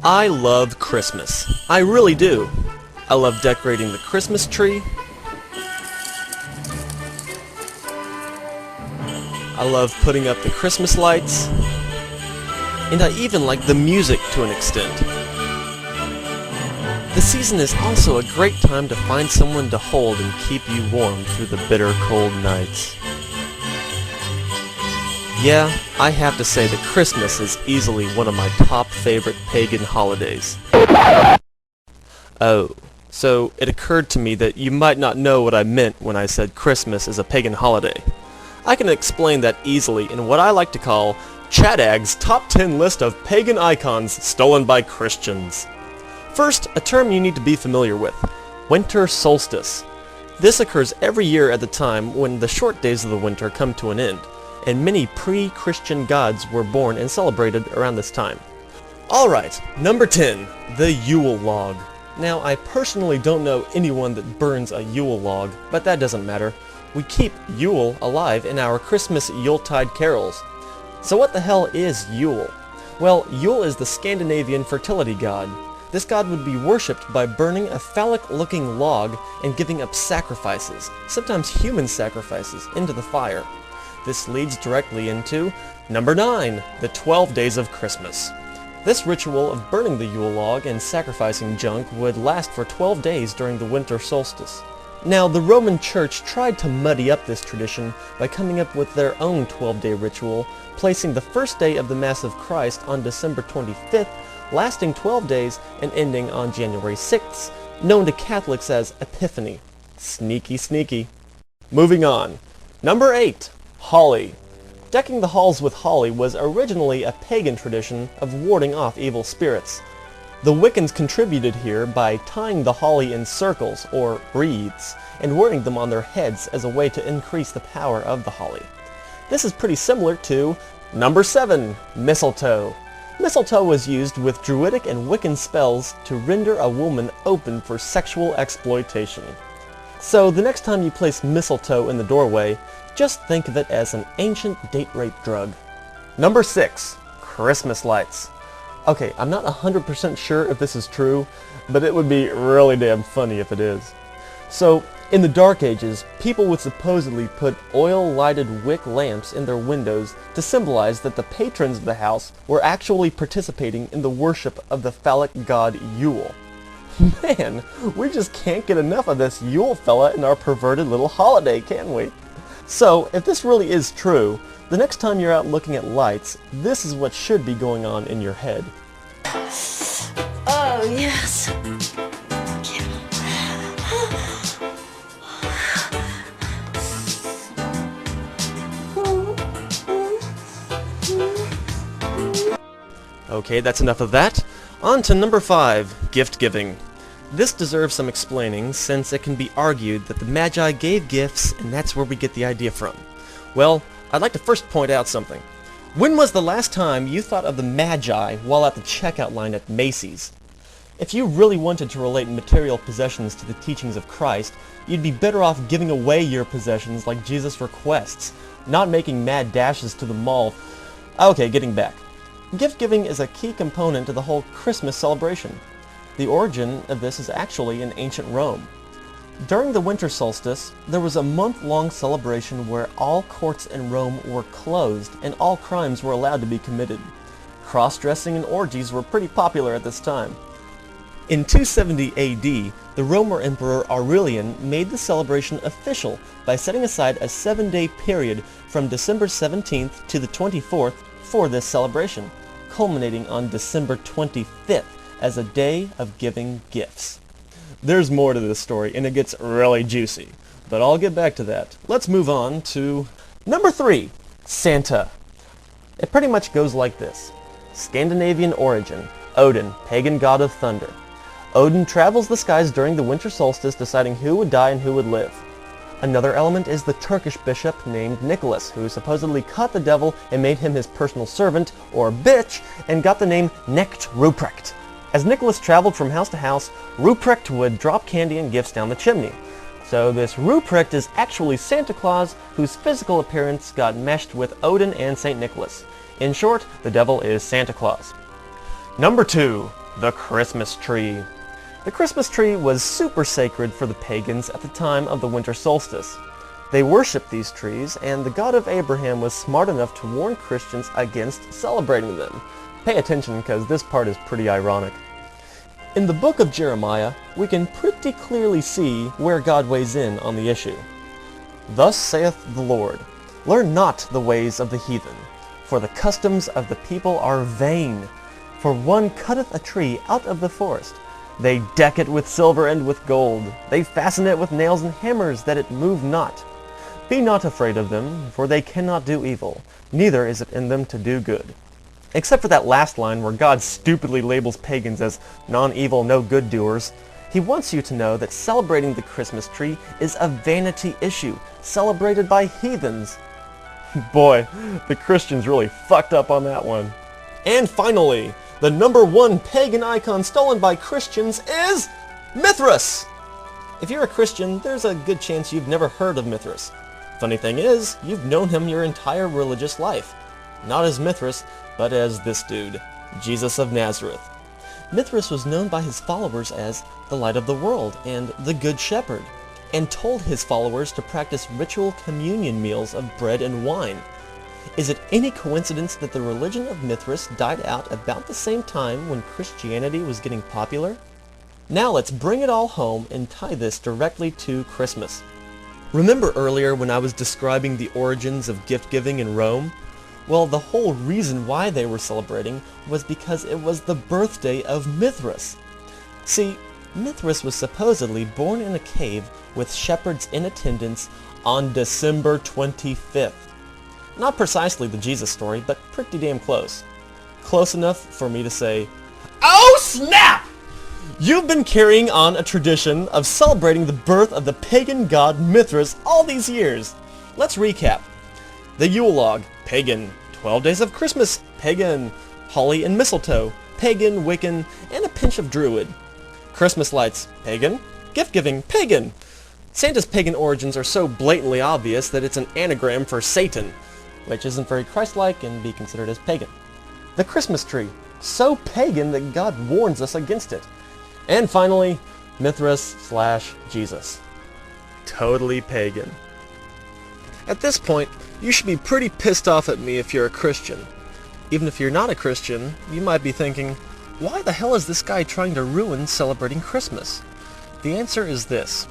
I love Christmas. I really do. I love decorating the Christmas tree. I love putting up the Christmas lights. And I even like the music to an extent. The season is also a great time to find someone to hold and keep you warm through the bitter cold nights. Yeah, I have to say that Christmas is easily one of my top favorite pagan holidays. Oh, so it occurred to me that you might not know what I meant when I said Christmas is a pagan holiday. I can explain that easily in what I like to call Chadag's Top 10 List of Pagan Icons Stolen by Christians. First, a term you need to be familiar with: winter solstice. This occurs every year at the time when the short days of the winter come to an end, and many pre-Christian gods were born and celebrated around this time. Alright, number 10, the Yule log. Now, I personally don't know anyone that burns a Yule log, but that doesn't matter. We keep Yule alive in our Christmas Yuletide carols. So what the hell is Yule? Well, Yule is the Scandinavian fertility god. This god would be worshipped by burning a phallic-looking log and giving up sacrifices, sometimes human sacrifices, into the fire. This leads directly into number 9, the 12 Days of Christmas. This ritual of burning the Yule log and sacrificing junk would last for 12 days during the winter solstice. Now, the Roman Church tried to muddy up this tradition by coming up with their own 12-day ritual, placing the first day of the Mass of Christ on December 25th, lasting 12 days and ending on January 6th, known to Catholics as Epiphany. Sneaky, sneaky. Moving on. Number 8. Holly. Decking the halls with holly was originally a pagan tradition of warding off evil spirits. The Wiccans contributed here by tying the holly in circles, or wreaths, and wearing them on their heads as a way to increase the power of the holly. This is pretty similar to number 7, mistletoe. Mistletoe was used with Druidic and Wiccan spells to render a woman open for sexual exploitation. So the next time you place mistletoe in the doorway, just think of it as an ancient date rape drug. Number 6, Christmas lights. Okay, I'm not 100% sure if this is true, but it would be really damn funny if it is. So, in the Dark Ages, people would supposedly put oil-lighted wick lamps in their windows to symbolize that the patrons of the house were actually participating in the worship of the phallic god Yule. Man, we just can't get enough of this Yule fella in our perverted little holiday, can we? So, if this really is true, the next time you're out looking at lights, this is what should be going on in your head. Oh, yes. Okay, that's enough of that. On to number 5, gift giving. This deserves some explaining, since it can be argued that the Magi gave gifts, and that's where we get the idea from. Well, I'd like to first point out something. When was the last time you thought of the Magi while at the checkout line at Macy's? If you really wanted to relate material possessions to the teachings of Christ, you'd be better off giving away your possessions like Jesus requests, not making mad dashes to the mall. Okay, getting back. Gift giving is a key component to the whole Christmas celebration. The origin of this is actually in ancient Rome. During the winter solstice, there was a month-long celebration where all courts in Rome were closed and all crimes were allowed to be committed. Cross-dressing and orgies were pretty popular at this time. In 270 AD, the Roman Emperor Aurelian made the celebration official by setting aside a 7-day period from December 17th to the 24th for this celebration, culminating on December 25th as a day of giving gifts. There's more to this story, and it gets really juicy, but I'll get back to that. Let's move on to number 3, Santa. It pretty much goes like this. Scandinavian origin, Odin, pagan god of thunder. Odin travels the skies during the winter solstice, deciding who would die and who would live. Another element is the Turkish bishop named Nicholas, who supposedly caught the devil and made him his personal servant, or bitch, and got the name Knecht Ruprecht. As Nicholas traveled from house to house, Ruprecht would drop candy and gifts down the chimney. So this Ruprecht is actually Santa Claus, whose physical appearance got meshed with Odin and St. Nicholas. In short, the devil is Santa Claus. Number 2, The Christmas tree. The Christmas tree was super sacred for the pagans at the time of the winter solstice. They worshipped these trees, and the God of Abraham was smart enough to warn Christians against celebrating them. Pay attention, because this part is pretty ironic. In the book of Jeremiah, we can pretty clearly see where God weighs in on the issue. Thus saith the Lord, learn not the ways of the heathen, for the customs of the people are vain. For one cutteth a tree out of the forest. They deck it with silver and with gold. They fasten it with nails and hammers, that it move not. Be not afraid of them, for they cannot do evil, neither is it in them to do good. Except for that last line where God stupidly labels pagans as non-evil, no-good doers, he wants you to know that celebrating the Christmas tree is a vanity issue, celebrated by heathens. Boy, the Christians really fucked up on that one. And finally, the #1 pagan icon stolen by Christians is Mithras! If you're a Christian, there's a good chance you've never heard of Mithras. Funny thing is, you've known him your entire religious life. Not as Mithras, but as this dude, Jesus of Nazareth. Mithras was known by his followers as the light of the world and the good shepherd, and told his followers to practice ritual communion meals of bread and wine. Is it any coincidence that the religion of Mithras died out about the same time when Christianity was getting popular? Now let's bring it all home and tie this directly to Christmas. Remember earlier when I was describing the origins of gift-giving in Rome? Well, the whole reason why they were celebrating was because it was the birthday of Mithras. See, Mithras was supposedly born in a cave with shepherds in attendance on December 25th. Not precisely the Jesus story, but pretty damn close. Close enough for me to say, oh snap! You've been carrying on a tradition of celebrating the birth of the pagan god Mithras all these years. Let's recap. The Yule log, pagan. 12 Days of Christmas, pagan. Holly and mistletoe, pagan, Wiccan, and a pinch of druid. Christmas lights, pagan. Gift-giving, pagan. Santa's pagan origins are so blatantly obvious that it's an anagram for Satan, which isn't very Christ-like and be considered as pagan. The Christmas tree, so pagan that God warns us against it. And finally, Mithras/Jesus. Totally pagan. At this point, you should be pretty pissed off at me if you're a Christian. Even if you're not a Christian, you might be thinking, why the hell is this guy trying to ruin celebrating Christmas? The answer is this.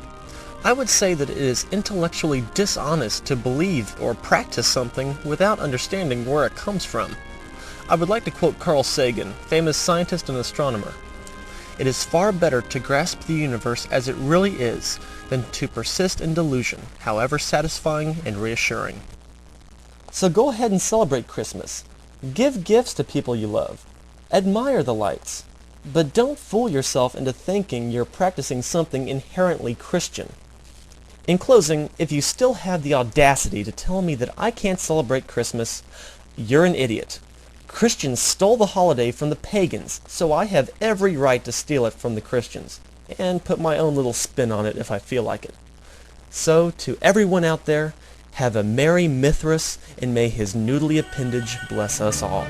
I would say that it is intellectually dishonest to believe or practice something without understanding where it comes from. I would like to quote Carl Sagan, famous scientist and astronomer. It is far better to grasp the universe as it really is than to persist in delusion, however satisfying and reassuring. So go ahead and celebrate Christmas. Give gifts to people you love. Admire the lights. But don't fool yourself into thinking you're practicing something inherently Christian. In closing, if you still have the audacity to tell me that I can't celebrate Christmas, you're an idiot. Christians stole the holiday from the pagans, so I have every right to steal it from the Christians, and put my own little spin on it if I feel like it. So, to everyone out there, have a merry Mithras, and may his noodly appendage bless us all.